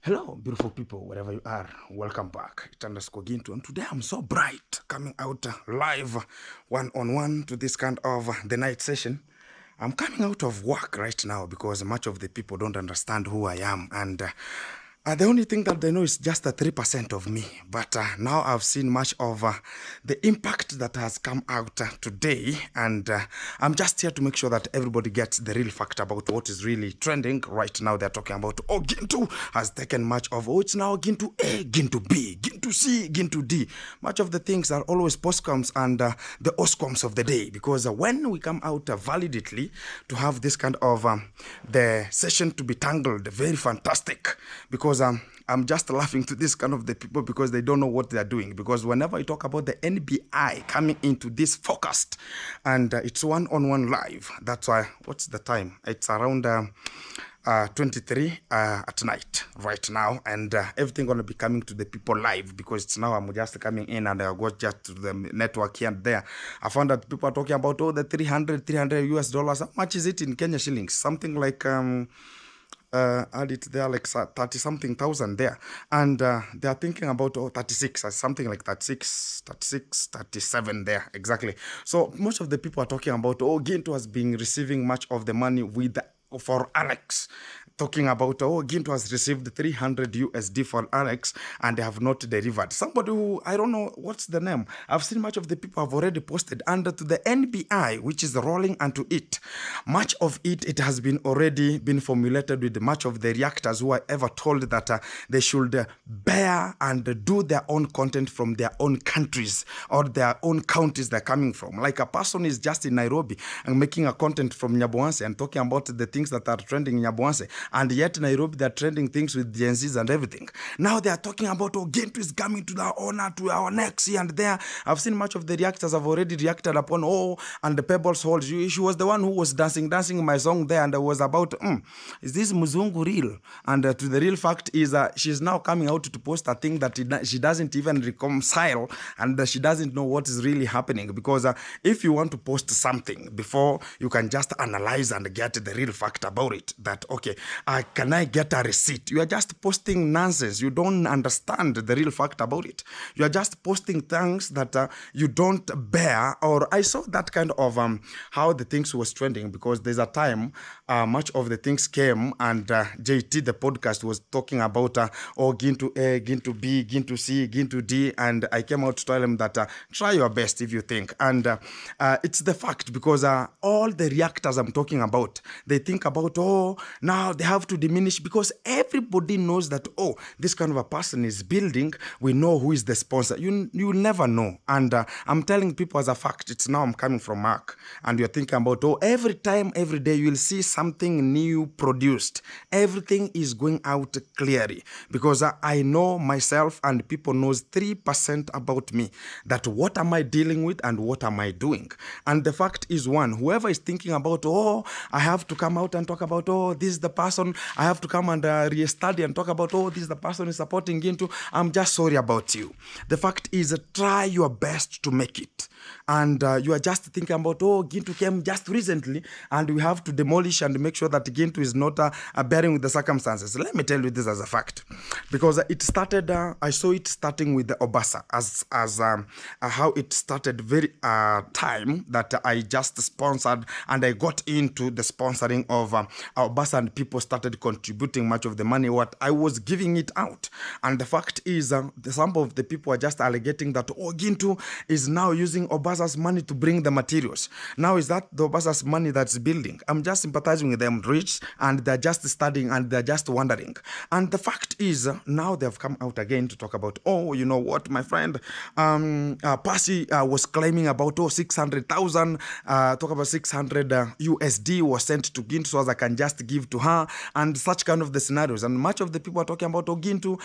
Hello, beautiful people, wherever you are. Welcome back. It's underscore Gintu, and today I'm so bright, coming out live, one-on-one to this kind of the night session. I'm coming out of work right now because much of the people don't understand who I am, and the only thing that they know is just 3% of me. But now I've seen much of the impact that has come out today, and I'm just here to make sure that everybody gets the real fact about what is really trending right now. They're talking about, oh, Gintu has taken much of, oh, it's now Gintu A, Gintu B, Gintu C, Gintu D. Much of the things are always postcoms and the oscoms of the day, because when we come out validly to have this kind of the session to be tangled, very fantastic, because I'm just laughing to this kind of the people because they don't know what they're doing. Because whenever I talk about the NBI coming into this focused, and it's one-on-one live, that's why, what's the time? It's around 23 at night right now, and everything gonna be coming to the people live, because it's now I'm just coming in and I go just to the network here and there. I found that people are talking about, oh, the 300 US dollars. How much is it in Kenya shillings? Something like add it there, like 30 something thousand there, and they are thinking about 36, something like 36, 37 there exactly. So most of the people are talking about, oh, Gintu has been receiving much of the money with for Alex, talking about, oh, Gintu has received 300 USD for Alex and they have not delivered. Somebody who, I don't know what's the name, I've seen much of the people have already posted under to the NBI, which is rolling onto it. Much of it has been already been formulated with much of the reactors who are ever told that they should bear and do their own content from their own countries or their own counties they're coming from. Like a person is just in Nairobi and making a content from Nyaboanse and talking about the things that are trending in Nyaboanse, and yet Nairobi they're trending things with Gen Zs and everything. Now they are talking about, oh, Gintu is coming to the honor to our necks here and there. I've seen much of the reactors have already reacted upon, oh, and the Pebbles Hall. She was the one who was dancing my song there, and I was about, is this Muzungu real? And to the real fact is she's now coming out to post a thing that she doesn't even reconcile, and she doesn't know what is really happening. Because if you want to post something before you can just analyze and get the real fact about it, that, okay, can I get a receipt? You are just posting nonsense. You don't understand the real fact about it. You are just posting things that you don't bear. Or I saw that kind of how the things was trending, because there's a time much of the things came, and JT, the podcast, was talking about, oh, Gintu A, Gintu B, Gintu C, Gintu D, and I came out to tell him that try your best if you think. And it's the fact, because all the reactors I'm talking about, they think about, oh, now they have to diminish, because everybody knows that, oh, this kind of a person is building, we know who is the sponsor. You never know. And I'm telling people as a fact, it's now I'm coming from Mark, and you're thinking about, oh, every time, every day, you will see something new produced. Everything is going out clearly, because I know myself, and people knows 3% about me, that what am I dealing with and what am I doing. And the fact is, one, whoever is thinking about, oh, I have to come out and talk about, oh, this is the person, I have to come and re-study and talk about, oh, this is the person is supporting Gintu, I'm just sorry about you. The fact is, try your best to make it. And you are just thinking about, oh, Gintu came just recently, and we have to demolish and make sure that Gintu is not bearing with the circumstances. Let me tell you this as a fact, because it started, I saw it starting with the Obasa, as how it started very time that I just sponsored, and I got into the sponsoring of Obasa, and people started contributing much of the money what I was giving it out. And the fact is, some of the people are just alleging that, oh, Gintu is now using Obasa's money to bring the materials. Now, is that the Obasa's money that's building? I'm just sympathizing with them, rich, and they're just studying and they're just wondering. And the fact is, now they've come out again to talk about, oh, you know what, my friend, Percy was claiming about, oh, 600,000, talk about 600 USD was sent to Gintu so as I can just give to her, and such kind of the scenarios. And much of the people are talking about, oh, Gintu,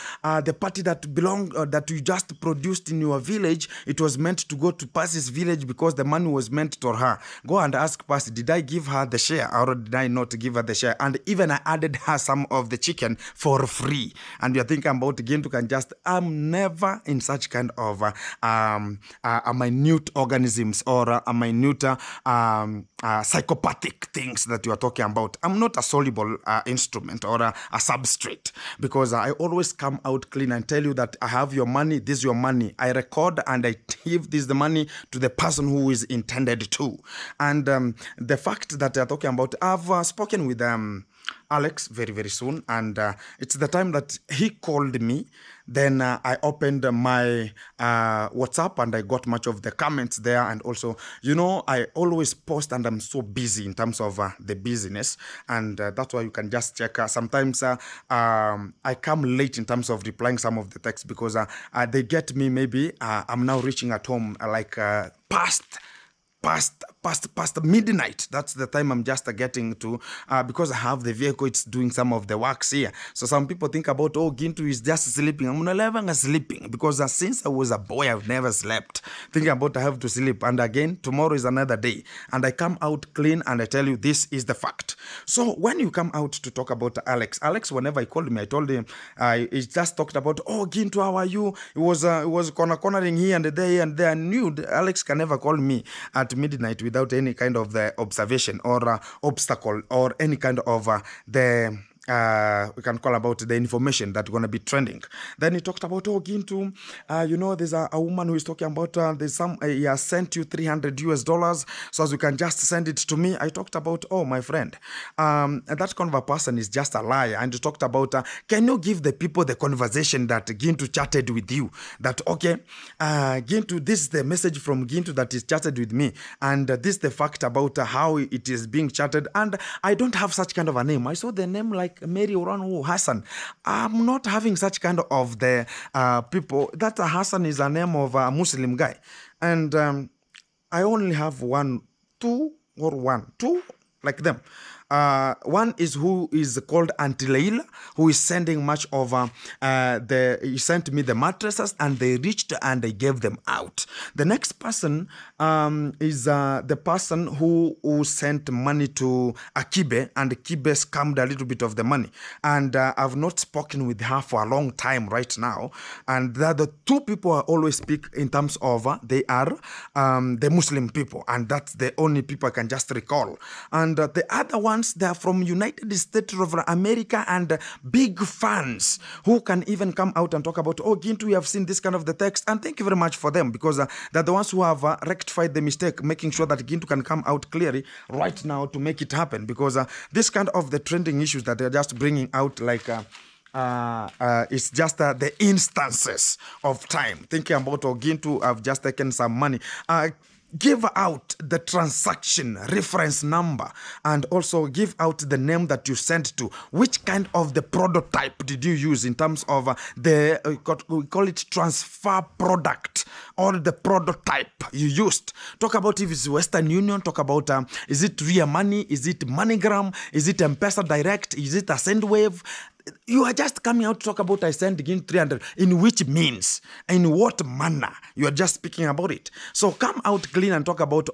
the party that belonged, that you just produced in your village, it was meant to go to Percy's village because the money was meant for her. Go and ask Percy, did I give her the share or did I not give her the share? And even I added her some of the chicken for free. And you're thinking about Gintu can just, I'm never in such kind of a minute organisms or a minute psychopathic things that you are talking about. I'm not a soluble instrument or a substrate, because I always come out clean and tell you that I have your money, this is your money. I record and I give this the money to the person who is intended to. And the fact that they're talking about, I've spoken with Alex very, very soon, and it's the time that he called me. Then I opened my WhatsApp and I got much of the comments there. And also, I always post and I'm so busy in terms of the business. And that's why you can just check. Sometimes I come late in terms of replying some of the texts, because they get me, maybe I'm now reaching at home like past midnight. That's the time I'm just getting to, because I have the vehicle, it's doing some of the works here. So some people think about, Gintu is just sleeping. I'm not even sleeping, because since I was a boy, I've never slept. Thinking about I have to sleep. And again, tomorrow is another day. And I come out clean and I tell you, this is the fact. So when you come out to talk about Alex, whenever he called me, I told him, he just talked about, Gintu, how are you? It was cornering here and there and there. I knew Alex can never call me at midnight without any kind of the observation or obstacle or any kind of we can call about the information that's going to be trending. Then he talked about, Gintu, there's a woman who is talking about, there's he has sent you $300, so as you can just send it to me. I talked about, my friend, that kind of a person is just a liar. And he talked about, can you give the people the conversation that Gintu chatted with you? That, Gintu, this is the message from Gintu that is chatted with me. And this is the fact about how it is being chatted. And I don't have such kind of a name. I saw the name like Mary Oran Hassan. I'm not having such kind of the people. That Hassan is a name of a Muslim guy. And I only have two like them. One is who is called Auntie Leila, who is sending much of he sent me the mattresses and they reached and they gave them out. The next person is the person who sent money to Akibe, and Akibe scammed a little bit of the money. And I've not spoken with her for a long time right now. And the two people I always speak in terms of, they are the Muslim people. And that's the only people I can just recall. And the other ones, they're from United States of America and big fans who can even come out and talk about, Gintu, we have seen this kind of the text. And thank you very much for them, because they're the ones who have rectified the mistake, making sure that Gintu can come out clearly right now to make it happen. Because this kind of the trending issues that they're just bringing out, like it's just the instances of time. Thinking about Gintu, I've just taken some money. Give out the transaction reference number, and also give out the name that you sent to. Which kind of the prototype did you use in terms of we call it transfer product, or the prototype you used. Talk about if it's Western Union. Talk about is it Ria Money? Is it MoneyGram? Is it M-Pesa Direct? Is it a Sendwave? You are just coming out to talk about I sent again 300. In which means? In what manner? You are just speaking about it. So come out clean and talk about,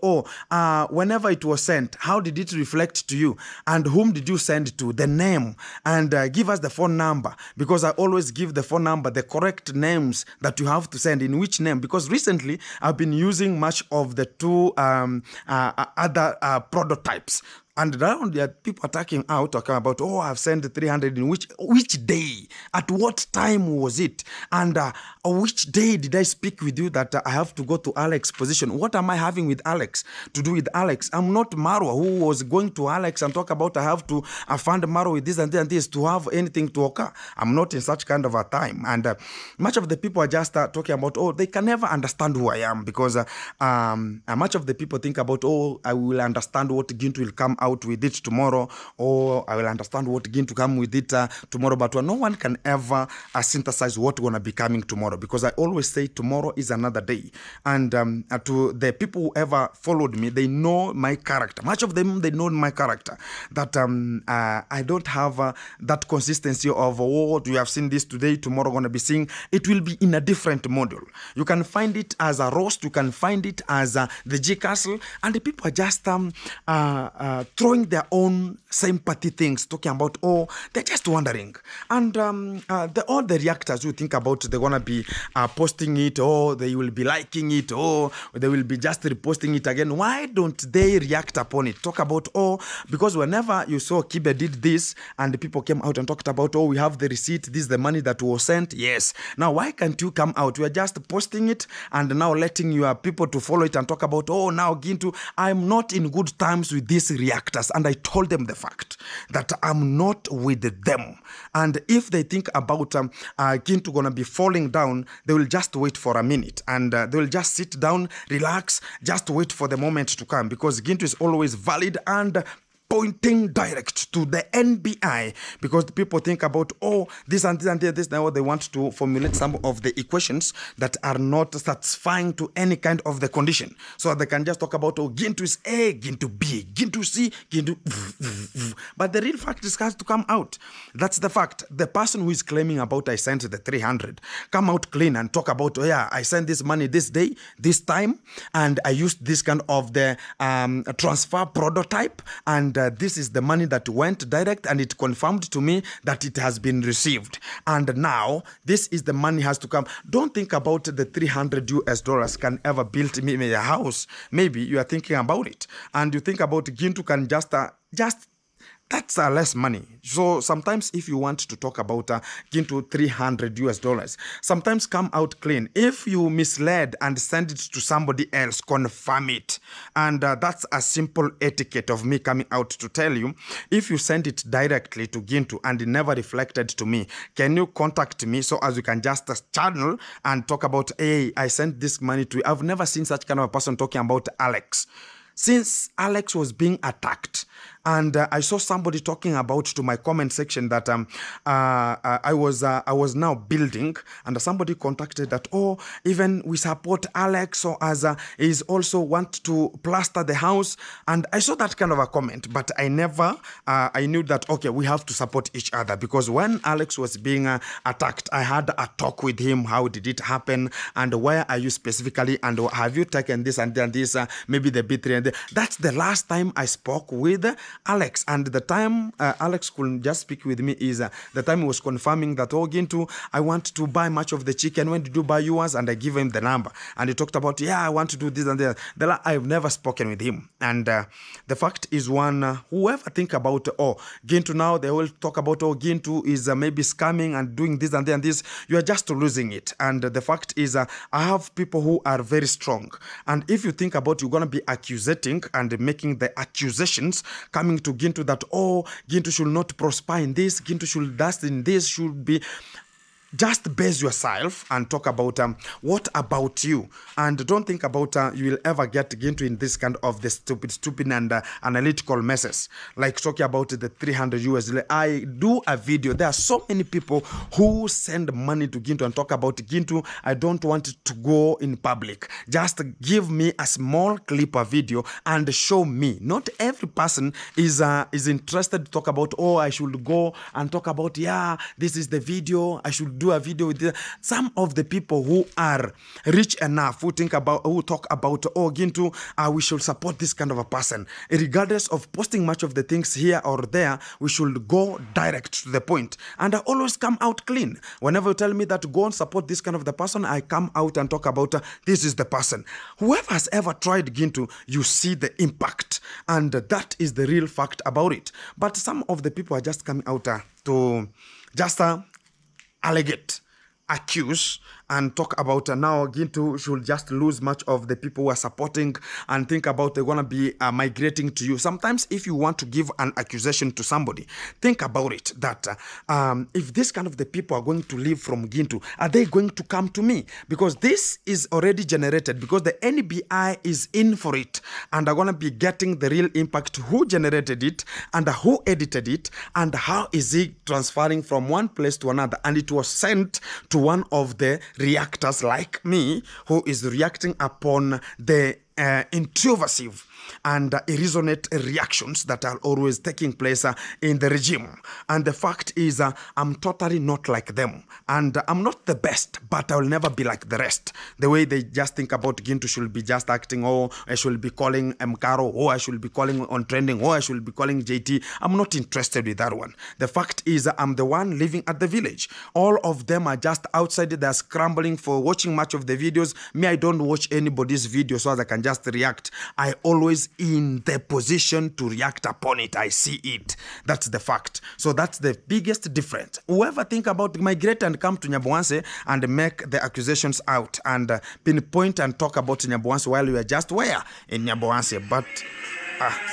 whenever it was sent, how did it reflect to you? And whom did you send to? The name. And give us the phone number. Because I always give the phone number, the correct names that you have to send. In which name? Because recently I've been using much of the two other prototypes. And around there, people are talking about, I've sent 300 in which day? At what time was it? And which day did I speak with you that I have to go to Alex's position? What am I having with Alex to do with Alex? I'm not Marwa who was going to Alex and talk about I have to fund Marwa with this and this and this to have anything to occur. I'm not in such kind of a time. And much of the people are just talking about, they can never understand who I am, because much of the people think about, I will understand what Gintu will come out with it tomorrow, or I will understand what Gintu come with it tomorrow. But no one can ever synthesize what's going to be coming tomorrow, because I always say tomorrow is another day. And to the people who ever followed me, they know my character. Much of them, they know my character. That I don't have that consistency of what we have seen this today, tomorrow going to be seeing. It will be in a different model. You can find it as a roast. You can find it as the G Castle. And the people are just throwing their own sympathy things, talking about, oh, they're just wondering. And all the reactors who think about they're going to be posting it, or they will be liking it, or they will be just reposting it again. Why don't they react upon it? Talk about, oh, because whenever you saw Kibe did this and the people came out and talked about, oh, we have the receipt, this is the money that was sent. Yes. Now, why can't you come out? You are just posting it and now letting your people to follow it and talk about, oh, now Gintu, I'm not in good terms with these reactors. And I told them the fact that I'm not with them. And if they think about Gintu gonna be falling down, they will just wait for a minute and they will just sit down, relax, just wait for the moment to come, because Gintu is always valid and pointing direct to the NBI, because the people think about, oh, this and this and this. Now they want to formulate some of the equations that are not satisfying to any kind of the condition. So they can just talk about, oh, Gintu is A, Gintu B, Gintu C, Gintu. But the real fact is has to come out. That's the fact. The person who is claiming about I sent the 300, come out clean and talk about, oh yeah, I sent this money this day, this time, and I used this kind of the transfer prototype, and this is the money that went direct, and it confirmed to me that it has been received. And now this is the money has to come. Don't think about the 300 US dollars can ever build me a house. Maybe you are thinking about it, and you think about Gintu can just that's less money. So sometimes if you want to talk about Gintu 300 US dollars, sometimes come out clean. If you misled and send it to somebody else, confirm it. And that's a simple etiquette of me coming out to tell you. If you send it directly to Gintu and it never reflected to me, can you contact me so as you can just channel and talk about, hey, I sent this money to you. I've never seen such kind of a person talking about Alex. Since Alex was being attacked, and I saw somebody talking about to my comment section that I was now building, and somebody contacted that, oh, even we support Alex, so as is also want to plaster the house. And I saw that kind of a comment, but I never, I knew that, okay, we have to support each other, because when Alex was being attacked, I had a talk with him. How did it happen? And where are you specifically? And have you taken this and then this, maybe the B3 and that's the last time I spoke with Alex. And the time Alex could just speak with me is the time he was confirming that, oh, Gintu, I want to buy much of the chicken. When did you buy yours? And I give him the number. And he talked about, yeah, I want to do this and that. I've never spoken with him. And the fact is one, whoever think about, oh, Gintu now, they will talk about, oh, Gintu is maybe scamming and doing this and this. You are just losing it. And the fact is, I have people who are very strong. And if you think about, you're going to be accusing and making the accusations coming to Gintu that, oh, Gintu should not prosper in this, Gintu should dust in this, should be... Just base yourself and talk about what about you, and don't think about you will ever get Gintu in this kind of the stupid and analytical messes like talking about the 300 US. I do a video. There are so many people who send money to Gintu and talk about Gintu. I don't want it to go in public. Just give me a small clip of video and show me. Not every person is interested to talk about, oh, I should go and talk about, yeah, this is the video. I should do a video with this. Some of the people who are rich enough, who talk about, oh, Gintu, we should support this kind of a person. Regardless of posting much of the things here or there, we should go direct to the point. And I always come out clean. Whenever you tell me that go and support this kind of the person, I come out and talk about this is the person. Whoever has ever tried Gintu, you see the impact. And that is the real fact about it. But some of the people are just coming out to just allegate, accuse, and talk about now Gintu should just lose much of the people who are supporting and think about they're going to be migrating to you. Sometimes if you want to give an accusation to somebody, think about it that if this kind of the people are going to leave from Gintu, are they going to come to me? Because this is already generated, because the NBI is in for it and are going to be getting the real impact, who generated it and who edited it and how is it transferring from one place to another. And it was sent to one of the reactors like me, who is reacting upon the intrusive and irresonant reactions that are always taking place in the regime. And the fact is, I'm totally not like them. And I'm not the best, but I will never be like the rest. The way they just think about Gintu should be just acting, oh, I should be calling Mkaro, oh, I should be calling on trending, oh, I should be calling JT. I'm not interested with that one. The fact is, I'm the one living at the village. All of them are just outside, they're scrambling for watching much of the videos. Me, I don't watch anybody's video so as I can just react. I always in the position to react upon it. I see it. That's the fact. So that's the biggest difference. Whoever think about migrate and come to Nyabohanse and make the accusations out and pinpoint and talk about Nyabohanse while we are just where in Nyabohanse. But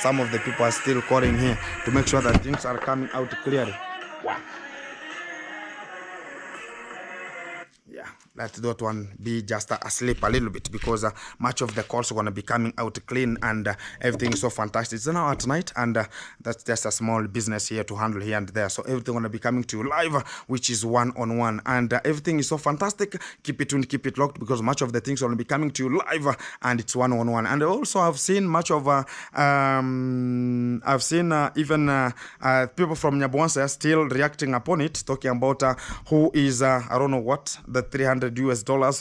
some of the people are still calling here to make sure that things are coming out clearly. Wow. Yeah, let that one be just asleep a little bit, because much of the calls are going to be coming out clean and everything is so fantastic. It's now at night, and that's just a small business here to handle here and there. So everything going to be coming to you live, which is one-on-one, and everything is so fantastic. Keep it tuned, keep it locked, because much of the things are going to be coming to you live, and it's one-on-one. And also I've seen much of I've seen even people from Nyabohanse still reacting upon it, talking about who is I don't know what, the $300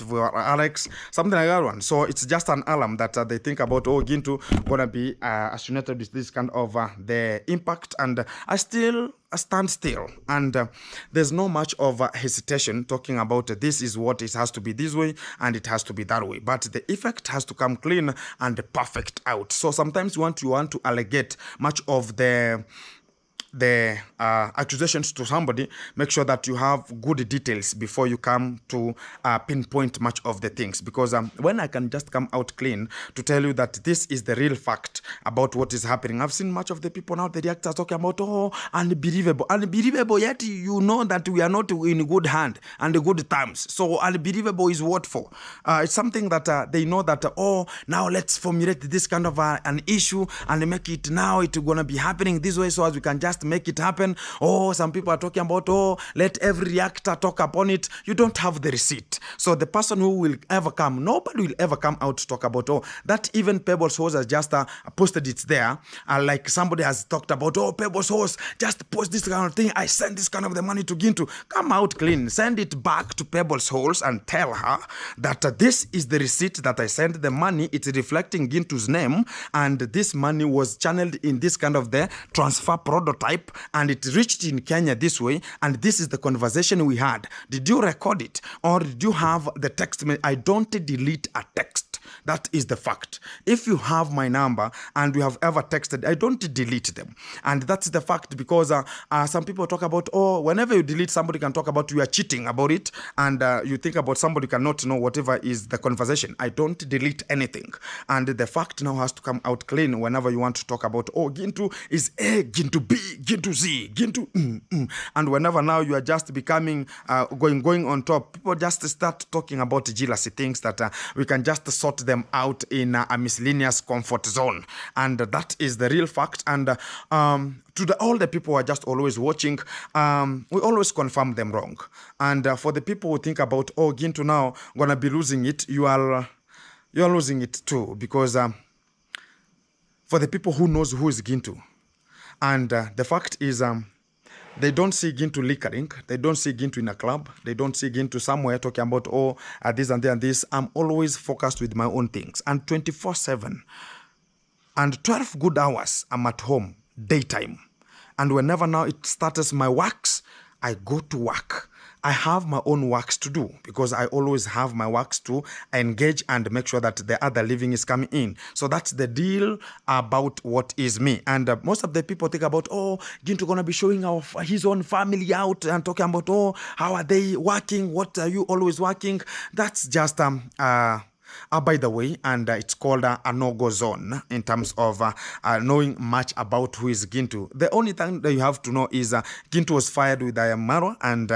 for Alex, something like that one. So it's just an alarm that they think about, oh, Gintu gonna be associated with this kind of the impact. And I still stand still, and there's no much of hesitation talking about this is what it has to be this way and it has to be that way, but the effect has to come clean and perfect out. So sometimes you want to allegate much of the accusations to somebody. Make sure that you have good details before you come to pinpoint much of the things, because when I can just come out clean to tell you that this is the real fact about what is happening. I've seen much of the people now, the reactors talking about, oh, unbelievable, yet you know that we are not in good hand and good terms. So unbelievable is what for? It's something that they know that, oh, now let's formulate this kind of an issue and make it, now it's gonna be happening this way so as we can just make it happen. Oh, some people are talking about, oh, let every reactor talk upon it. You don't have the receipt. So the person who will ever come, nobody will ever come out to talk about, oh, that even Pebbles Horse has just posted it there. Like somebody has talked about, oh, Pebbles Horse just post this kind of thing. I send this kind of the money to Gintu. Come out clean. Send it back to Pebbles Horse and tell her that this is the receipt that I sent the money. It's reflecting Gintu's name, and this money was channeled in this kind of the transfer prototype, and it reached in Kenya this way, and this is the conversation we had. Did you record it, or did you have the text? I don't delete a text. That is the fact. If you have my number and you have ever texted, I don't delete them. And that's the fact, because some people talk about, oh, whenever you delete, somebody can talk about you are cheating about it, and you think about somebody cannot know whatever is the conversation. I don't delete anything. And the fact now has to come out clean whenever you want to talk about, oh, Gintu is A, Gintu B, Gintu Z, Gintu And whenever now you are just becoming, going on top, people just start talking about jealousy, things that we can just sort them out in a miscellaneous comfort zone. And that is the real fact. And to all the people who are just always watching, we always confirm them wrong. And for the people who think about, oh, Gintu now gonna be losing it, you're losing it too, because for the people who knows who is Gintu, and the fact is, they don't see Gintu liquoring. They don't see Gintu in a club. They don't see Gintu somewhere talking about, oh, this and that and this. I'm always focused with my own things. And 24/7. And 12 good hours, I'm at home, daytime. And whenever now it starts my works, I go to work. I have my own works to do, because I always have my works to engage and make sure that the other living is coming in. So that's the deal about what is me. And most of the people think about, oh, Gintu gonna be showing his own family out and talking about, oh, how are they working? What are you always working? That's just by the way, and it's called a no-go zone in terms of knowing much about who is Gintu. The only thing that you have to know is Gintu was fired with Marwa, and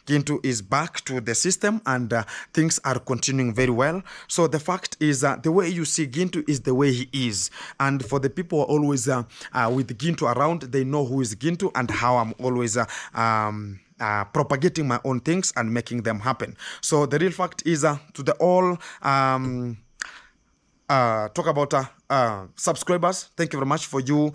Gintu is back to the system, and things are continuing very well. So the fact is the way you see Gintu is the way he is. And for the people who are always with Gintu around, they know who is Gintu and how I'm always propagating my own things and making them happen. So the real fact is to the all talk about subscribers, thank you very much for you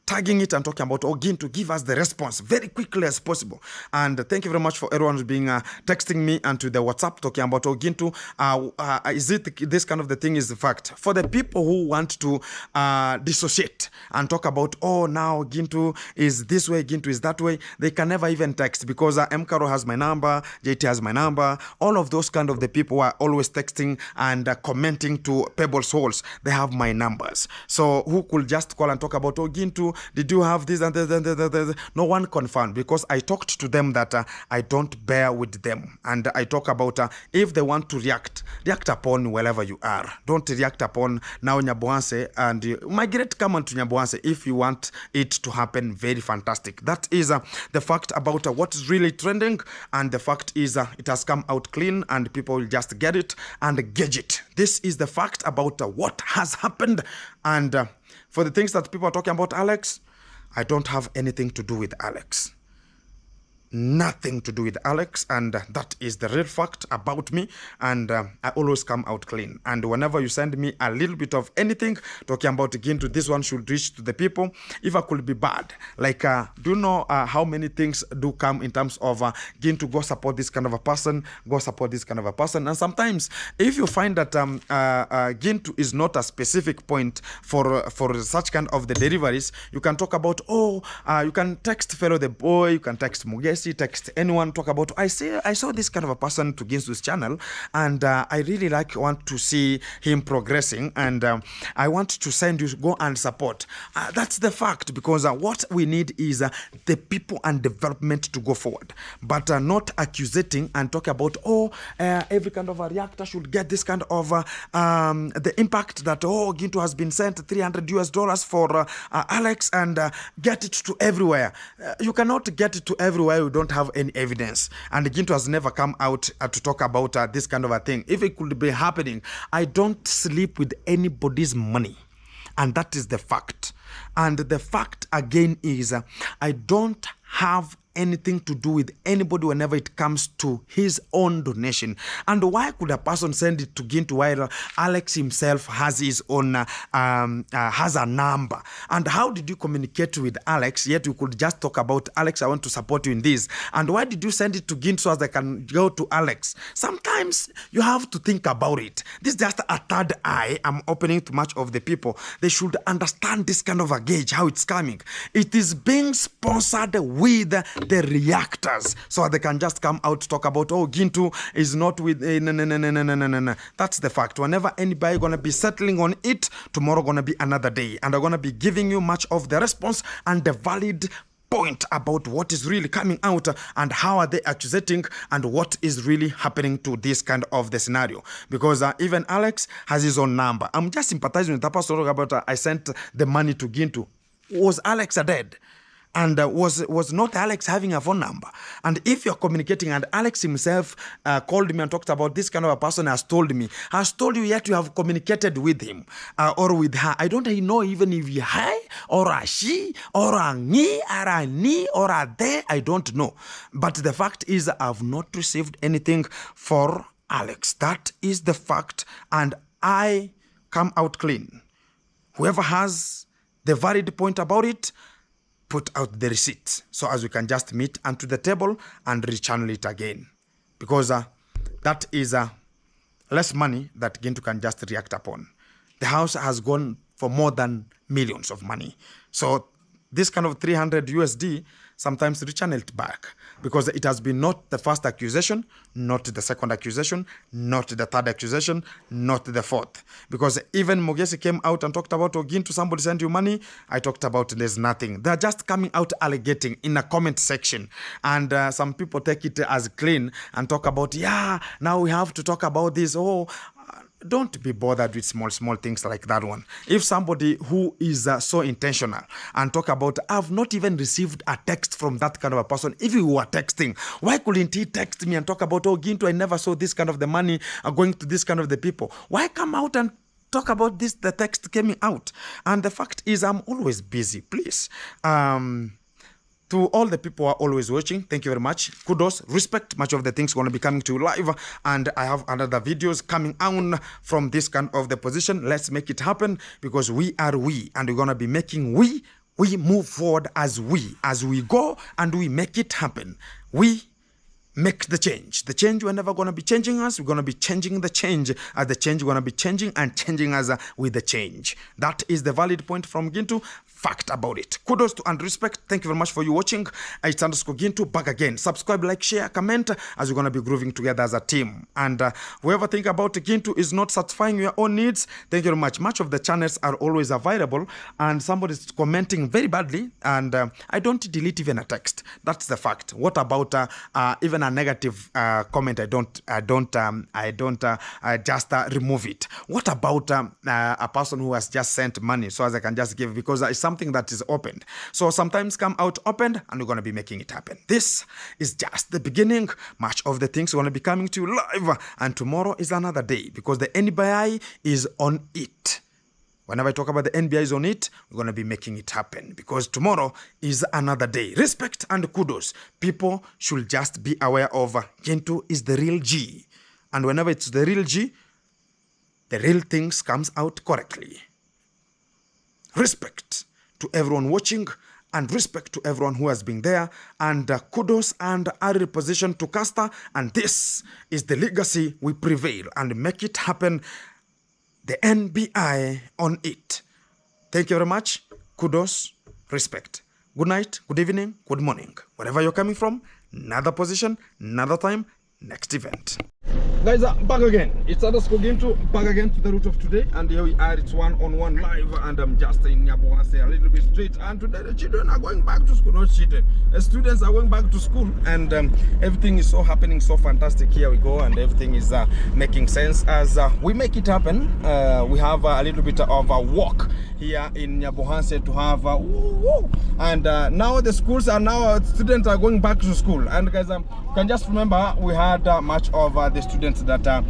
tagging it and talking about Ogin to give us the response very quickly as possible. And thank you very much for everyone who's being texting me and to the WhatsApp talking about Ogin to is it this kind of the thing is the fact. For the people who want to dissociate and talk about, oh, now Gintu is this way, Gintu is that way, they can never even text because Mkaro has my number, JT has my number. All of those kind of the people who are always texting and commenting to Pebbles Holes, they have my numbers. So who could just call and talk about, oh, Gintu, did you have this and this? No one confirmed because I talked to them that I don't bear with them. And I talk about if they want to react upon wherever you are. Don't react upon now Nyabohanse and migrate come on to Nyabohanse if you want it to happen. Very fantastic. That is the fact about what is really trending, and the fact is it has come out clean and people will just get it and gauge it. This is the fact about what has happened. And for the things that people are talking about Alex, I don't have anything to do with Alex. Nothing to do with Alex, and that is the real fact about me. And I always come out clean. And whenever you send me a little bit of anything talking about Gintu, this one should reach to the people. If I could be bad, like do you know how many things do come in terms of Gintu, go support this kind of a person, go support this kind of a person. And sometimes if you find that Gintu is not a specific point for such kind of the deliveries, you can talk about, oh, you can text fellow the boy, you can text Muges, text anyone, talk about, I saw this kind of a person to Gintu's channel, and I really want to see him progressing, and I want to send you, go and support. That's the fact, because what we need is the people and development to go forward, but not accusing and talk about, oh, every kind of a reactor should get this kind of the impact that, oh, Gintu has been sent $300 for Alex, and get it to everywhere. You cannot get it to everywhere. You don't have any evidence, and Gintu has never come out to talk about this kind of a thing. If it could be happening, I don't sleep with anybody's money, and that is the fact. And the fact again is I don't have anything to do with anybody whenever it comes to his own donation. And why could a person send it to Gintu while Alex himself has his own has a number? And how did you communicate with Alex, yet you could just talk about, Alex, I want to support you in this? And why did you send it to Gintu so as they can go to Alex? Sometimes you have to think about it. This is just a third eye I'm opening to much of the people. They should understand this kind of a gauge, how it's coming. It is being sponsored with the reactors, so they can just come out to talk about, oh, Gintu is not with no. That's the fact. Whenever anybody gonna be settling on it, tomorrow gonna be another day, and I'm gonna be giving you much of the response and the valid point about what is really coming out and how are they accusing and what is really happening to this kind of the scenario. Because even Alex has his own number. I'm just sympathizing with that person about I sent the money to Gintu. Was Alex dead? And was not Alex having a phone number? And if you're communicating, and Alex himself called me and talked about this kind of a person has told you, yet you have communicated with him or with her. I don't know even if you hi or a she or a ni or a ni or a they, I don't know. But the fact is I've not received anything for Alex. That is the fact, and I come out clean. Whoever has the valid point about it, put out the receipts so as we can just meet onto the table and rechannel it again, because that is less money that Gintu can just react upon. The house has gone for more than millions of money, so this kind of 300 USD sometimes rechannel it back, because it has been not the first accusation, not the second accusation, not the third accusation, not the fourth. Because even Mogesi came out and talked about, Gintu, somebody sent you money. I talked about there's nothing. They're just coming out alleging in a comment section. And some people take it as clean and talk about, yeah, now we have to talk about this. Oh, don't be bothered with small things like that one. If somebody who is so intentional and talk about, I've not even received a text from that kind of a person. If you were texting, why couldn't he text me and talk about, oh, Gintu, I never saw this kind of the money going to this kind of the people? Why come out and talk about this? The text came out. And the fact is I'm always busy. Please, To all the people who are always watching, thank you very much. Kudos, respect. Much of the things going to be coming to you live, and I have another videos coming on from this kind of the position. Let's make it happen, because we are we, and we're going to be making we move forward as we go, and we make it happen. We make the change. The change, we're never going to be changing us. We're going to be changing the change. As the change, we're going to be changing and changing us with the change. That is the valid point from Gintu. Fact about it. Kudos to and respect. Thank you very much for you watching. It's underscore Gintu back again. Subscribe, like, share, comment, as we're going to be grooving together as a team. And whoever think about Gintu is not satisfying your own needs, thank you very much. Much of the channels are always available, and somebody's commenting very badly, and I don't delete even a text. That's the fact. What about even a negative comment? I don't just remove it. What about a person who has just sent money so as I can just give, because it's something that is opened. So sometimes come out opened, and we're going to be making it happen. This is just the beginning. Much of the things are going to be coming to you live, and tomorrow is another day, because the NBI is on it. Whenever I talk about the NBI is on it, we're going to be making it happen, because tomorrow is another day. Respect and kudos. People should just be aware of Gintu is the real G. And whenever it's the real G, the real things comes out correctly. Respect to everyone watching, and respect to everyone who has been there, and kudos and a reposition to Caster, and this is the legacy. We prevail and make it happen. The NBI on it. Thank you very much. Kudos, respect. Good night, good evening, good morning. Wherever you're coming from, another position, another time, next event. Guys, back again. It's underscore Gintu, back again to the root of today, and here we are. It's one-on-one live, and I'm just in Nyabohanse a little bit straight. And today the children are going back to school. Not children, the students are going back to school, and everything is so happening, so fantastic. Here we go, and everything is making sense as we make it happen. We have a little bit of a walk here in Nyabohanse to have and now the schools are students are going back to school. And guys, you can just remember we had much of the students that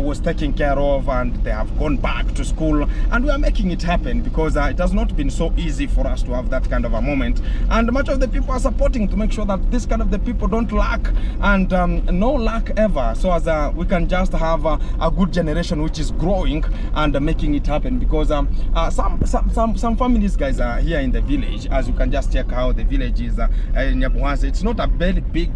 was taken care of, and they have gone back to school, and we are making it happen, because it has not been so easy for us to have that kind of a moment, and much of the people are supporting to make sure that this kind of the people don't lack, and no lack ever, so as we can just have a good generation which is growing and making it happen, because some families, guys, are here in the village. As you can just check how the village is in Nyabohanse. It's not a very big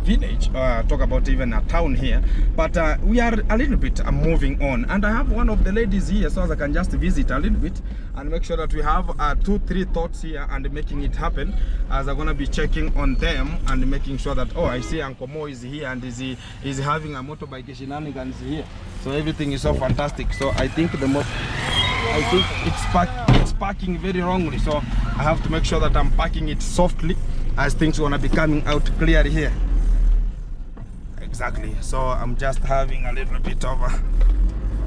village, talk about even a town here, but we are a little bit moving on, and I have one of the ladies here, so as I can just visit a little bit and make sure that we have 2-3 thoughts here and making it happen, as I'm gonna be checking on them and making sure that, oh, I see Uncle Mo is here, and is having a motorbike shenanigans here, so everything is so fantastic. So I think it's parking very wrongly, so I have to make sure that I'm parking it softly, as things are gonna be coming out clearly here. Exactly. So I'm just having a little bit of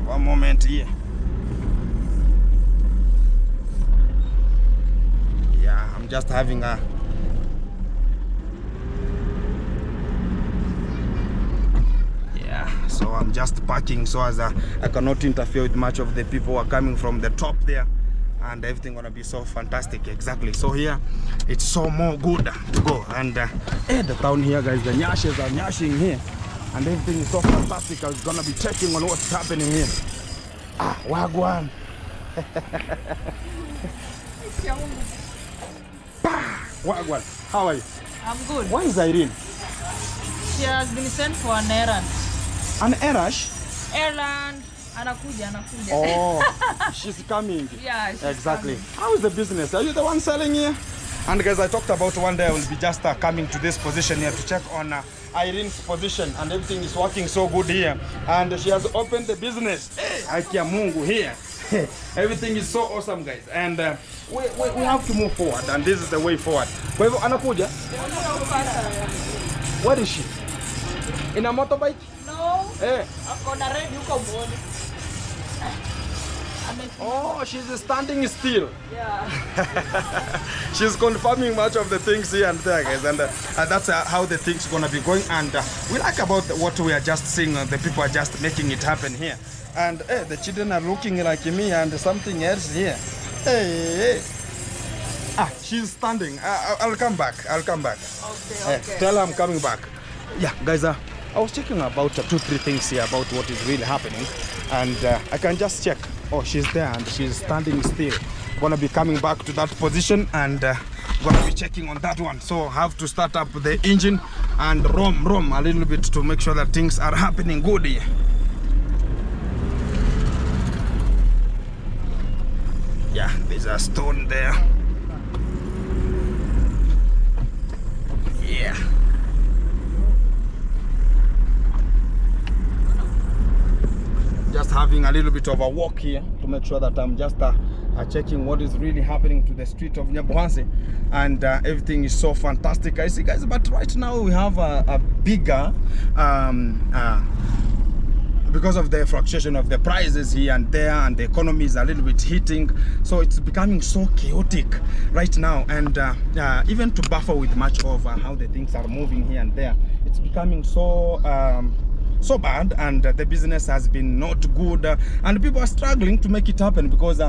a moment here. Yeah, I'm just having a so I'm just parking so as I cannot interfere with much of the people who are coming from the top there, and everything gonna be so fantastic. Exactly. So here it's so more good to go, and the town here, guys, the nyashes are nyashing here, and everything is so fantastic. I was gonna be checking on what's happening here. Wagwan. Wagwan, how are you? I'm good. Why is Irene? She has been sent for an errand. An errand? Errand. Anakuja. Oh, she's coming. Yeah, she's exactly. coming. How is the business? Are you the one selling here? And guys, I talked about one day I will be just coming to this position here to check on Irene's position, and everything is working so good here. And she has opened the business. Hey, Akia Mungu here. Everything is so awesome, guys. And we have to move forward, and this is the way forward. Kwa hivyo anakuja? Where is she? In a motorbike? No. Hey. Akona ready huko mbele. Oh, she's standing still. Yeah. She's confirming much of the things here and there, guys, and that's how the things gonna be going. And we like about what we are just seeing. The people are just making it happen here, and the children are looking like me and something else here. Hey, She's standing. I'll come back. Okay. Tell her I'm coming back. Yeah, guys, I was checking about 2-3 things here about what is really happening, and I can just check. Oh, she's there and she's standing still. Gonna be coming back to that position and gonna be checking on that one. So I have to start up the engine and roam a little bit to make sure that things are happening good here. Yeah, there's a stone there. Yeah. Just having a little bit of a walk here to make sure that I'm just checking what is really happening to the street of Nyabuhansi, and everything is so fantastic. I see, guys, but right now we have a bigger because of the fluctuation of the prices here and there, and the economy is a little bit hitting, so it's becoming so chaotic right now, and even to buffer with much of how the things are moving here and there, it's becoming so bad, and the business has been not good, and people are struggling to make it happen, because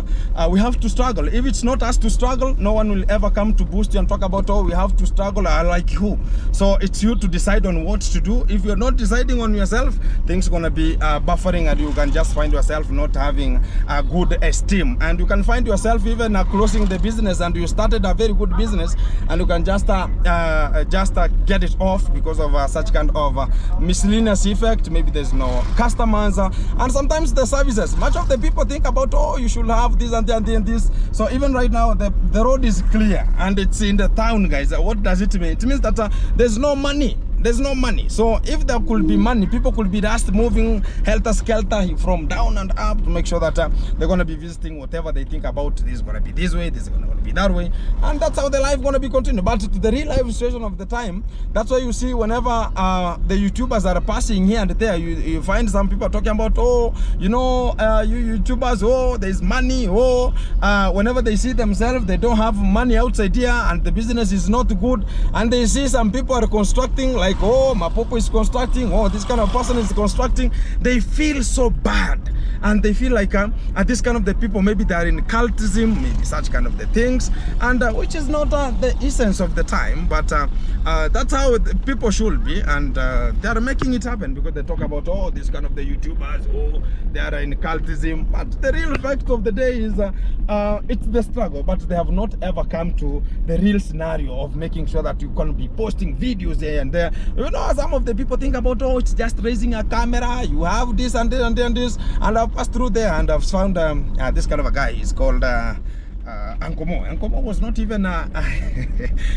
we have to struggle. If it's not us to struggle, no one will ever come to boost you and talk about, oh, we have to struggle, like who? So it's you to decide on what to do. If you're not deciding on yourself, things are gonna be buffering, and you can just find yourself not having a good esteem, and you can find yourself even closing the business, and you started a very good business, and you can just get it off because of such kind of miscellaneous effect. Maybe there's no customers, and sometimes the services. Much of the people think about, oh, you should have this and this. So even right now, the road is clear and it's in the town, guys. What does it mean? It means that there's no money. There's no money. So if there could be money, people could be just moving helter-skelter from down and up to make sure that they're going to be visiting whatever they think about. This is going to be this way, this is going to be that way, and that's how the life going to be continued. But to the real life situation of the time, that's why you see whenever the YouTubers are passing here and there, you find some people talking about, oh, you know, you YouTubers, oh, there's money, oh, whenever they see themselves, they don't have money outside here, and the business is not good, and they see some people are constructing, like, oh, Mapopo is constructing, oh, this kind of person is constructing, they feel so bad, and they feel like this kind of the people, maybe they are in cultism, maybe such kind of the things, and which is not the essence of the time, but that's how people should be, and they are making it happen, because they talk about, oh, this kind of the YouTubers, oh, they are in cultism, but the real fact of the day is it's the struggle, but they have not ever come to the real scenario of making sure that you can be posting videos here and there. You know, some of the people think about, oh, it's just raising a camera, you have this and this and this, and I've passed through there and I've found this kind of a guy. He's called Ankomo. Ankomo was not even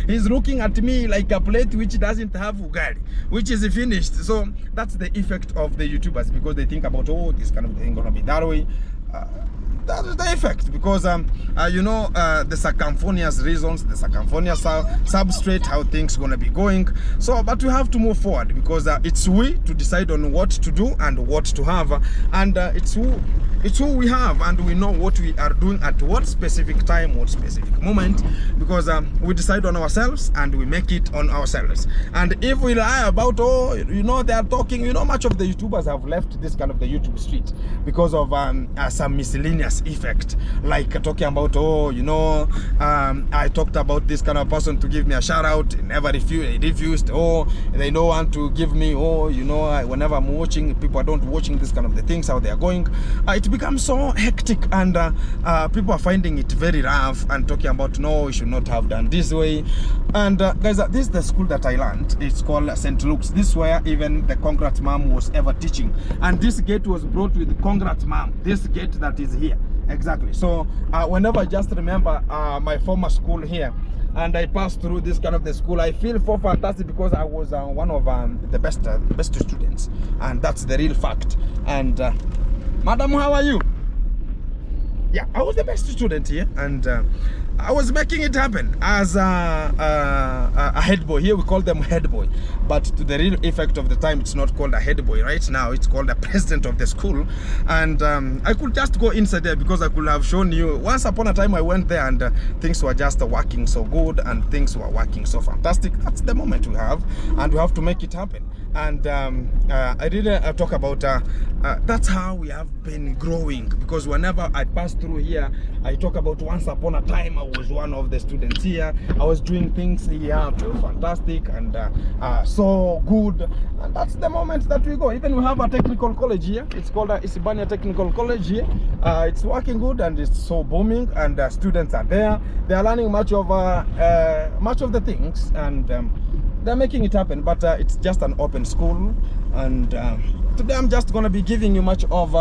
he's looking at me like a plate which doesn't have ugali, which is finished. So that's the effect of the YouTubers, because they think about, oh, this kind of thing gonna be that way. That is the effect, because you know, the circumference reasons, the circumference substrate, how things gonna be going. So but we have to move forward, because it's we to decide on what to do and what to have, and it's who we have, and we know what we are doing at what specific time, what specific moment, because we decide on ourselves and we make it on ourselves. And if we lie about, oh, you know, they are talking, you know, much of the YouTubers have left this kind of the YouTube street because of some miscellaneous effect, like talking about, oh, you know, I talked about this kind of person to give me a shout out, never refused, oh, they don't want to give me, oh, you know, whenever I'm watching, people are not watching this kind of the things, how they are going, it becomes so hectic, and people are finding it very rough and talking about, no, you should not have done this way. And guys, this is the school that I learned. It's called St. Luke's. This is where even the Congrats Mom was ever teaching, and this gate was brought with Congrats Mom, this gate that is here. Exactly. So whenever I just remember my former school here, and I passed through this kind of the school, I feel so fantastic, because I was one of the best students, and that's the real fact. And madam, how are you? Yeah, I was the best student here, and I was making it happen as a head boy. Here we call them head boy, but to the real effect of the time, it's not called a head boy right now, it's called a president of the school. And I could just go inside there, because I could have shown you once upon a time I went there, and things were just working so good, and things were working so fantastic. That's the moment we have, and we have to make it happen. And I really talk about that's how we have been growing, because whenever I pass through here, I talk about once upon a time I was one of the students here. I was doing things here, fantastic and so good. And that's the moment that we go. Even we have a technical college here. It's called Isibania Technical College here. It's working good and it's so booming, and students are there. They are learning much of the things, and they're making it happen. But it's just an open school, and today I'm just going to be giving you much of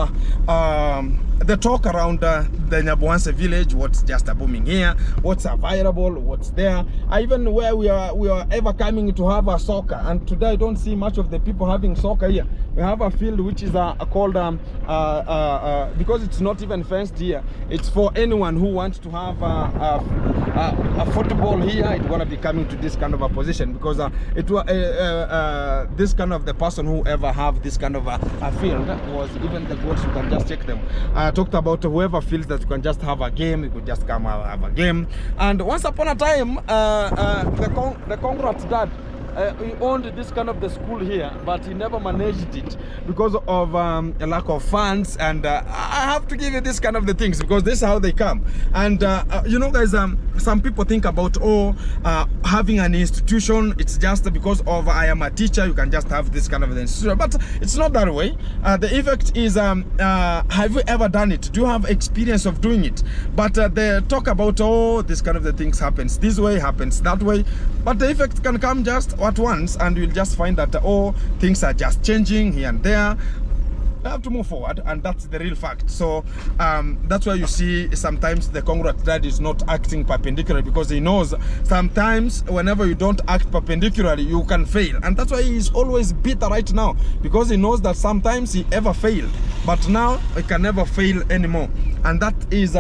the talk around the Nyabohanse village, what's just booming here, what's available, what's there, even where we are ever coming to have a soccer. And today I don't see much of the people having soccer here. We have a field which is called because it's not even fenced here, it's for anyone who wants to have a football here. It's going to be coming to this kind of a position, because it was this kind of the person who ever have this kind of a field was even the goals. You can just check them. I talked about whoever feels that you can just have a game, you could just come have a game. And once upon a time, the Congrats dad, he owned this kind of the school here, but he never managed it because of a lack of funds. And I have to give you this kind of the things, because this is how they come. And you know, guys, some people think about having an institution, it's just because of I am a teacher, you can just have this kind of the institution. But it's not that way. The effect is have you ever done it? Do you have experience of doing it? But they talk about this kind of the things happens this way, happens that way, but the effect can come just at once, and you'll just find that things are just changing here and there. You have to move forward, and that's the real fact. So that's why you see sometimes the Congrats dad is not acting perpendicularly, because he knows sometimes whenever you don't act perpendicularly, you can fail. And that's why he's always bitter right now, because he knows that sometimes he ever failed, but now he can never fail anymore. And that is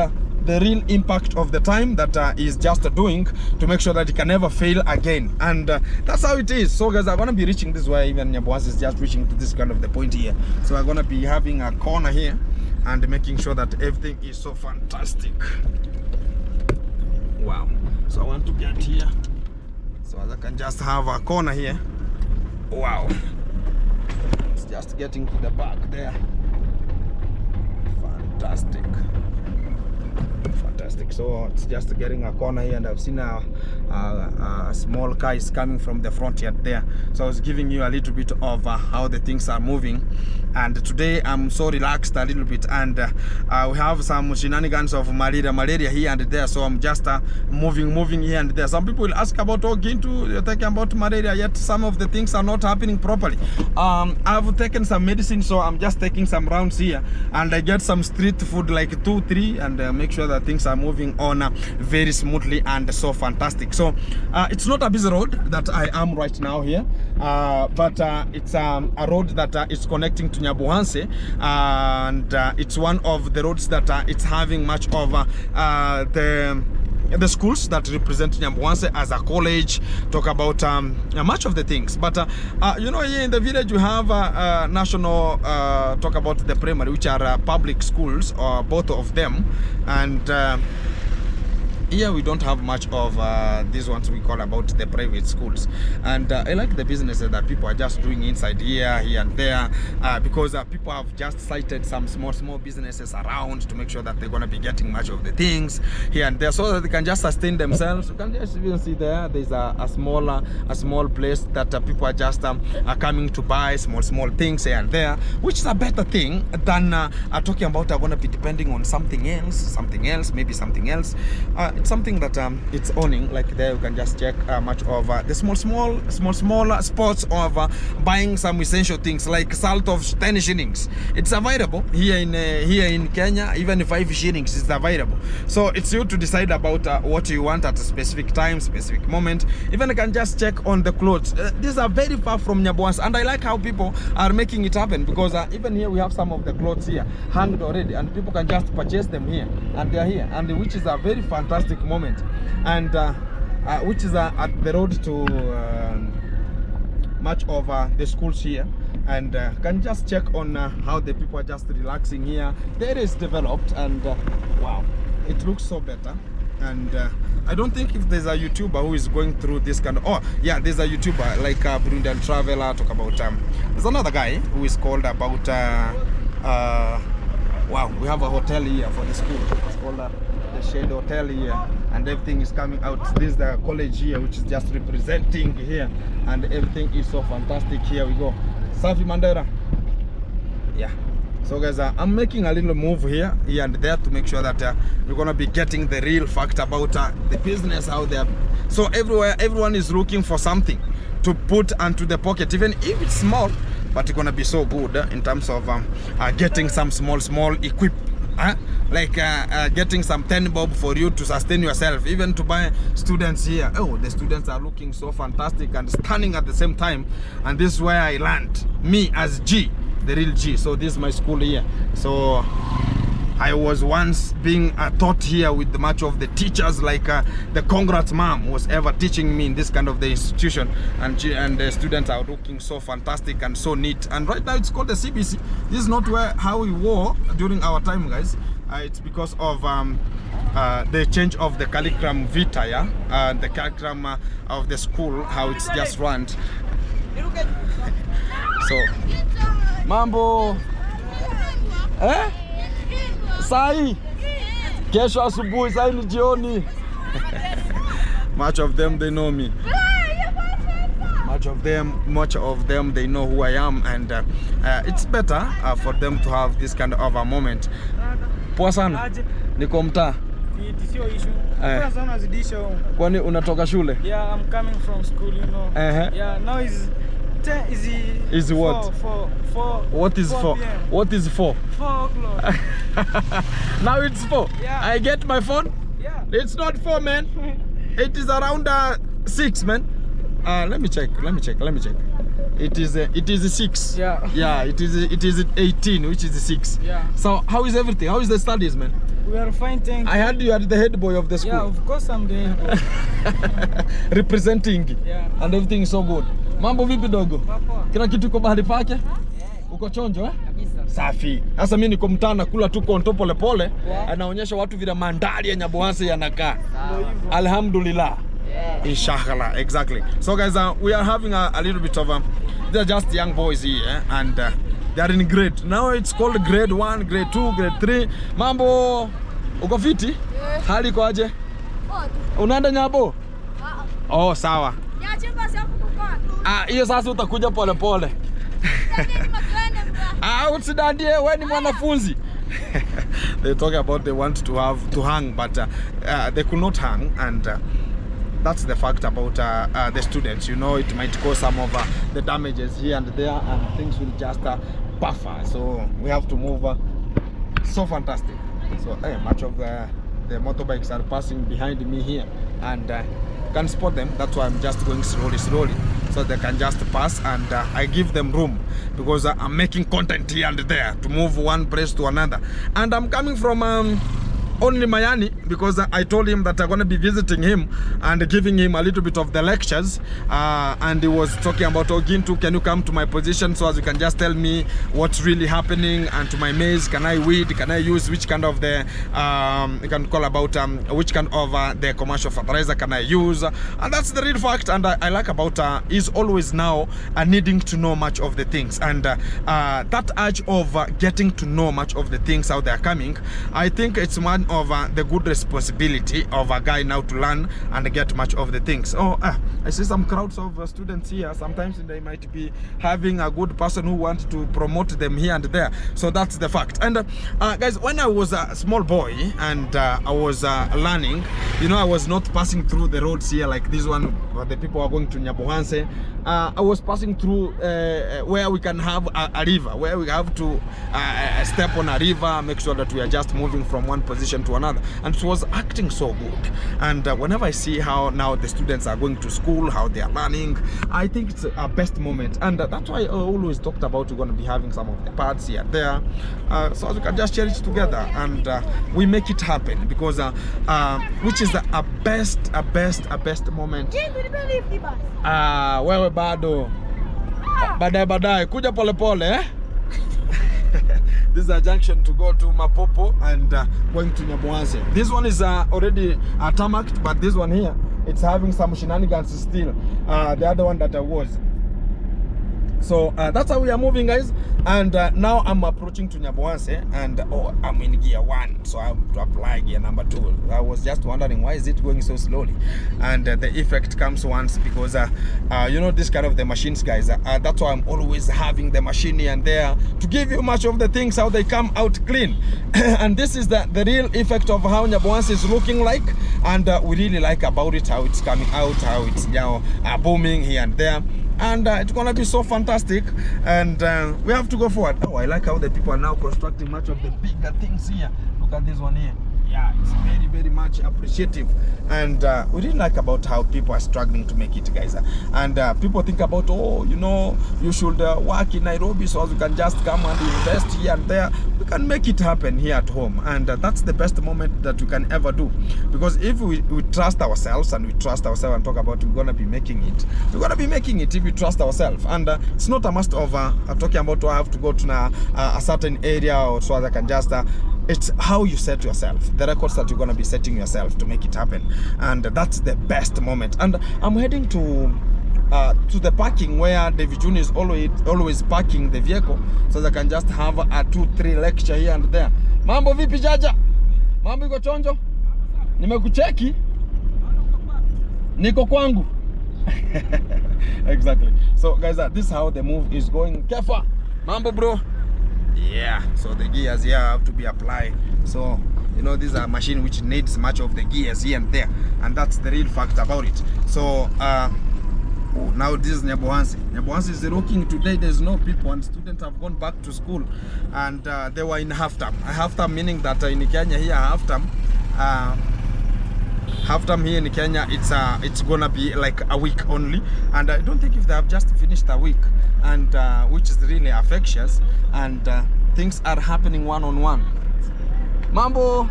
the real impact of the time that he's just doing to make sure that he can never fail again. And that's how it is. So guys, I'm gonna be reaching this way. Even Nyabohanse is just reaching to this kind of the point here. So I'm gonna be having a corner here and making sure that everything is so fantastic. Wow. So I want to get here so I can just have a corner here. Wow. It's just getting to the back there. Fantastic. So it's just getting a corner here, and I've seen a small car is coming from the front yard there. So I was giving you a little bit of how the things are moving. And today I'm so relaxed a little bit, and we have some shenanigans of malaria here and there. So I'm just moving here and there. Some people will ask about Gintu, you're talking about malaria, yet some of the things are not happening properly. I've taken some medicine, so I'm just taking some rounds here, and I get some street food like 2-3, and make sure that things are moving on very smoothly and so fantastic. So it's not a busy road that I am right now here, but it's a road that is connecting to Nyabohanse, and it's one of the roads that it's having much of the schools that represent Nyabohanse as a college. Talk about much of the things. But you know, here in the village we have national talk about the primary, which are public schools, or both of them. And here we don't have much of these ones we call about the private schools. And I like the businesses that people are just doing inside here and there, because people have just cited some small businesses around to make sure that they're going to be getting much of the things here and there, so that they can just sustain themselves. You can just even see there's a small place that people are just coming to buy small things here and there, which is a better thing than talking about going to be depending on something else, maybe something else. It's something that it's owning. Like there you can just check much of the small spots of buying some essential things like salt of 10 shillings. It's available here in Kenya. Even 5 shillings is available. So it's you to decide about what you want at a specific time, specific moment. Even you can just check on the clothes. These are very far from Nyabohanse, and I like how people are making it happen, because even here we have some of the clothes here hanged already, and people can just purchase them here, and they're here, and which is a very fantastic moment, and which is at the road to much of the schools here. And can just check on how the people are just relaxing here. There is developed, and wow, it looks so better. And I don't think if there's a YouTuber who is going through this kind of, yeah, there's a YouTuber like Burundian Traveler, talk about there's another guy who is called about wow, we have a hotel here for the school. It's called the Shade Hotel here, and everything is coming out. This is the college here, which is just representing here, and everything is so fantastic. Here we go. Safi Mandera. Yeah. So guys, I'm making a little move here and there to make sure that you're gonna be getting the real fact about the business out there. So everywhere, everyone is looking for something to put into the pocket, even if it's small, but it's gonna be so good in terms of getting some small equip. Like getting some 10 bob for you to sustain yourself, even to buy students here. Oh, the students are looking so fantastic and stunning at the same time, and this is where I learned, me as G, the real G. So this is my school here. So I was once being taught here with much of the teachers, like the Congrats mom was ever teaching me in this kind of the institution, and the students are looking so fantastic and so neat. And right now it's called the CBC. This is not how we wore during our time, guys. It's because of the change of the curriculum vitae, yeah? The curriculum of the school, how it's just run. So mambo sai kesho asubuhi, sai ni jioni. Much of them, they know me. Much of them they know who I am, and it's better for them to have this kind of a moment. Poa sana, niko mtaa. Sio issue. Kwa sana zidisha. Kwani unatoka shule? Yeah, I'm coming from school, you know. Yeah, now is what? What is 4? What is 4? 4 o'clock. Now it's 4. Yeah. I get my phone. Yeah. It's not 4, man. It is around 6, man. Let me check. It is 6. Yeah. Yeah. It is 18, which is 6. Yeah. So how is everything? How is the studies, man? We are fine, thank you. I heard you are the head boy of the school. Yeah, of course I'm the head boy. Representing. Yeah. And everything is so good. Mambo vipi dogo? Kila kitu iko mahali pake? Uko chonjo Kabisa. Safi. Sasa mimi niko mtaa nakula tu konto pole pole. Anaonyesha watu vile mandari ya Nyabohanse yanakaa. Alhamdulillah. Inshallah, exactly. So guys, we are having a little bit of they're just young boys here, and they are in grade. Now it's called grade 1, grade 2, grade 3. Mambo, uko fiti? Hali iko aje? Unaenda Nyabo? Oh, sawa. Hiyo sasa utakuja pole pole. Usidandie, wewe ni mwanafunzi. They talk about they want to hang, but they could not hang, and that's the fact about the students. You know, it might cause some of the damages here and there, and things will just buffer. So we have to move. So fantastic. So much of the motorbikes are passing behind me here, and can spot them. That's why I'm just going slowly, so they can just pass, and I give them room because I'm making content here and there to move one place to another. And I'm coming from only Mayani because I told him that I'm going to be visiting him and giving him a little bit of the lectures, and he was talking about, oh Gintu, can you come to my position so as you can just tell me what's really happening, and to my maize, can I weed, can I use which kind of the you can call about which kind of the commercial fertilizer can I use, and that's the real fact. And I like about is always now needing to know much of the things, and that urge of getting to know much of the things out there coming, I think it's one of the good responsibility of a guy now to learn and get much of the things. Oh, I see some crowds of students here. Sometimes they might be having a good person who wants to promote them here and there. So that's the fact. And guys, when I was a small boy and I was learning, you know, I was not passing through the roads here like this one where the people are going to Nyabohanse. I was passing through where we can have a river, where we have to step on a river, make sure that we are just moving from one position to another, and it was acting so good. And whenever I see how now the students are going to school, how they are learning, I think it's a best moment. And that's why I always talked about we're going to be having some of the parts here and there, so we can just cherish together, and we make it happen, because which is a best moment. Wewe bado baadaye kuja pole pole, eh? This is a junction to go to Mapopo and going to Nyabohanse. This one is already tarmacked, but this one here, it's having some shenanigans still. The other one that I was. So that's how we are moving, guys. And now I'm approaching to Nyabohanse, and I'm in gear 1, so I have to apply gear number 2. I was just wondering why is it going so slowly, and the effect comes once because you know, this kind of the machines, guys, that's why I'm always having the machine here and there to give you much of the things how they come out clean. And this is the real effect of how Nyabohanse is looking like, and we really like about it, how it's coming out, how it's now booming here and there. And it's gonna be so fantastic, and we have to go forward. Oh, I like how the people are now constructing much of the bigger things here. Look at this one here. Yeah, it's very, very much appreciative, and we really like about how people are struggling to make it, guys. And people think about, oh, you know, you should work in Nairobi so as you can just come and invest here and there. We can make it happen here at home, and that's the best moment that we can ever do. Because if we trust ourselves, and we trust ourselves and talk about we're gonna be making it, we're gonna be making it if we trust ourselves. And it's not a must of talking about, oh, I have to go to a certain area or so that I can just it's how you set yourself, the records that you're going to be setting yourself to make it happen. And that's the best moment. And I'm heading to the parking where David Junior is always parking the vehicle, so that I can just have a 2-3 lecture here and there. Mambo vipi jaja? Mambo iko chonjo? Nimekucheki? Niko kwangu. Exactly. So guys, this is how the move is going. Kefa, mambo bro. Yeah, so the gears here have to be applied. So you know, this is a machine which needs much of the gears here and there, and that's the real fact about it. So now this is Nyabohanse. Nyabohanse is looking today. There's no people, and students have gone back to school, and they were in half term. Half term meaning that in Kenya here, half term here in Kenya, it's gonna be like a week only, and I don't think if they have just finished a week, and which is really infectious, and things are happening one-on-one. Mambo,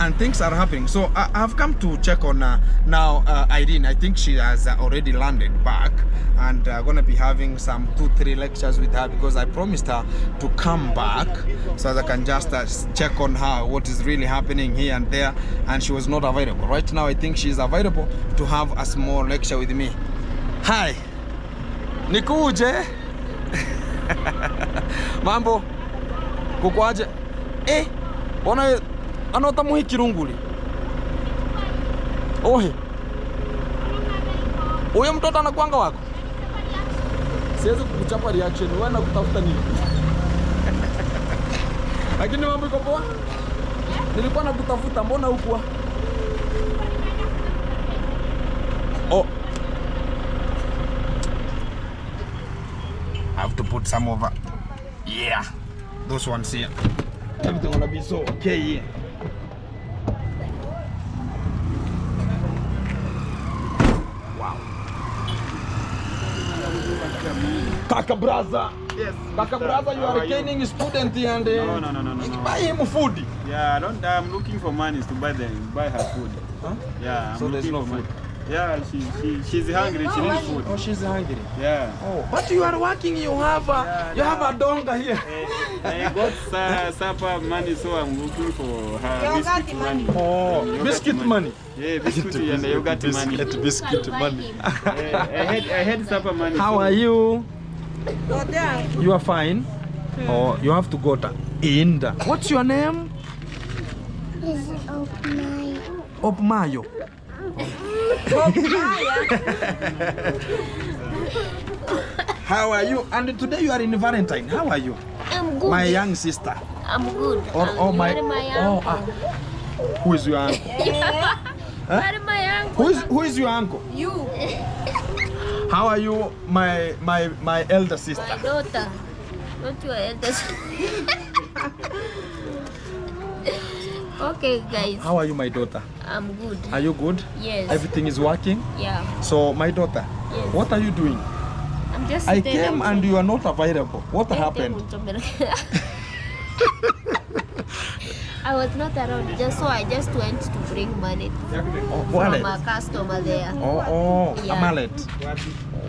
and things are happening. So I've come to check on now Irene. I think she has already landed back, and gonna be having some 2-3 lectures with her, because I promised her to come back so that I can just check on her what is really happening here and there, and she was not available. Right now I think she's available to have a small lecture with me. Hi, nikuje. Mambo, kukwaje? Ona anota muhi kirunguli. Ohe, huyo mtoto anakuanga wako? Siwezi kukuchapa reaction, wewe na kutafuta nini? Lakini mambo iko poa? Nilikuwa nakutafuta, mbona hukuwa? Oh, I have to put some over. Yeah, those ones here. Everything gonna be so okay here. Wow. Kaka brother. Yes. Kaka brother, you are a training student here, and No. buy him food. Yeah, I'm looking for money to buy her food. Huh? Yeah. So there's no food. Money. Yeah, she's hungry. She needs food. Oh, she's hungry. Yeah. Oh, but you are working. You have a donga here. I got supper money, so I'm looking for her biscuit money. Oh, Yogurt biscuit money. Yeah, biscuit and yogurt money. Biscuit money. I had supper money. How are you? You are fine. Oh, you have to go to Inda. What's your name? Is Opmayo. Opmayo. How are you? And today you are in Valentine. How are you? I'm good. My young sister. I'm good. Or my uncle. Who is your uncle? Huh? My uncle. Who is your uncle? You. How are you, my elder sister? My daughter. Not your eldest. Okay, guys. How are you, my daughter? I'm good. Are you good? Yes. Everything is working? Yeah. So, my daughter, Yes. what are you doing? I'm just. I came and you are not available. What happened? I was not around, so I just went to bring money Oh, from wallet. a customer there. Oh, Yeah. a mallet.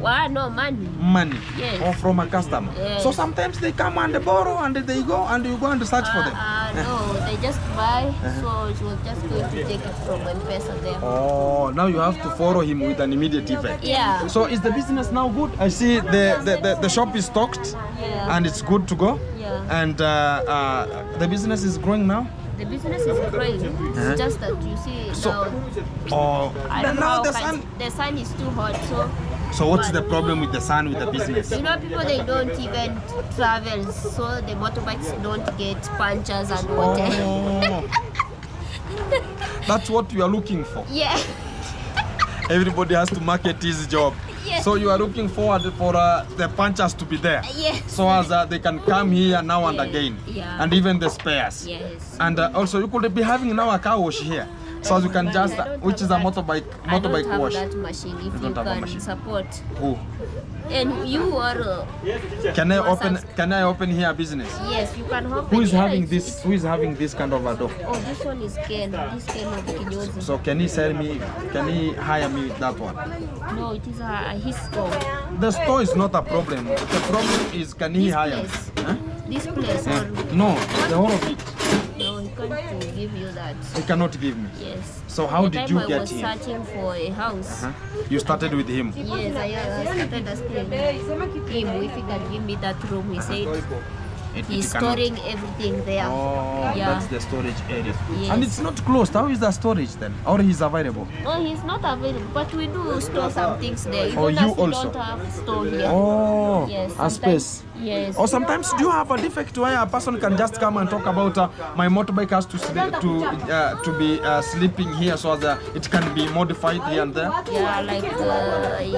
No money. Money. Yes. Or from a customer. Yes. So sometimes they come and they borrow and they go and you go and search for them. No, they just buy. So she was just going to take it from M-Pesa there. Oh, now you have to follow him with an immediate effect. Yeah. So is the business now good? I see the shop is stocked Yeah. and it's good to go. Yeah. And the business is growing now. The business is growing. It's just that you see So- now. Oh, I don't know now how the can- sun. the sun is too hot, So what's the problem with the sun with the business? you know people they don't even travel, so the motorbikes don't get punctures and whatever. Oh, that's what you are looking for. Yeah. Everybody has to market his job. Yes. So you are looking forward for the punchers to be there. Yes. So as they can come here now and Yes. again. Yeah. And even the spares. Yes. And also you could be having now a car wash here. So you can But just, I don't which have is a that. motorbike I don't have wash. that machine. If don't you have a can machine. support, Who? and you are Can I You are open? subs- Can I open here a business? yes, you can help. Who is it. Yeah, having it's- this? Who is having this kind of a door? Oh, this one is Ken. This Ken of Kinyozi. So can he sell me? Can he hire me that one? No, it is his store. The store is not a problem. The problem is can he This hire me? place. Huh? This place, Eh? or No, the whole of it. no, he can't give you that. He cannot give me. Yes. So how The did time you I get was him? searching for a house. Huh? You started with him. Yes, I started asking him if he can give me that room. He said he's cannot. storing everything there. Oh, Yeah. that's the storage area. Yes. And it's not closed. How is the storage then? Or he's available? No, he's not available, but we do store some things there. Even Oh, you as we also? don't have store here. Oh, Yes. a sometimes- space. Yes. Or sometimes do you have a defect where a person can just come and talk about my motorbike has to be sleeping here so that it can be modified here and there? Yeah, like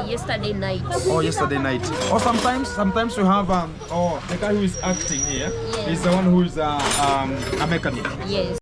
yesterday night. Or yesterday night. Or sometimes you have the guy who is acting here Yes. is the one who is a mechanic. Yes.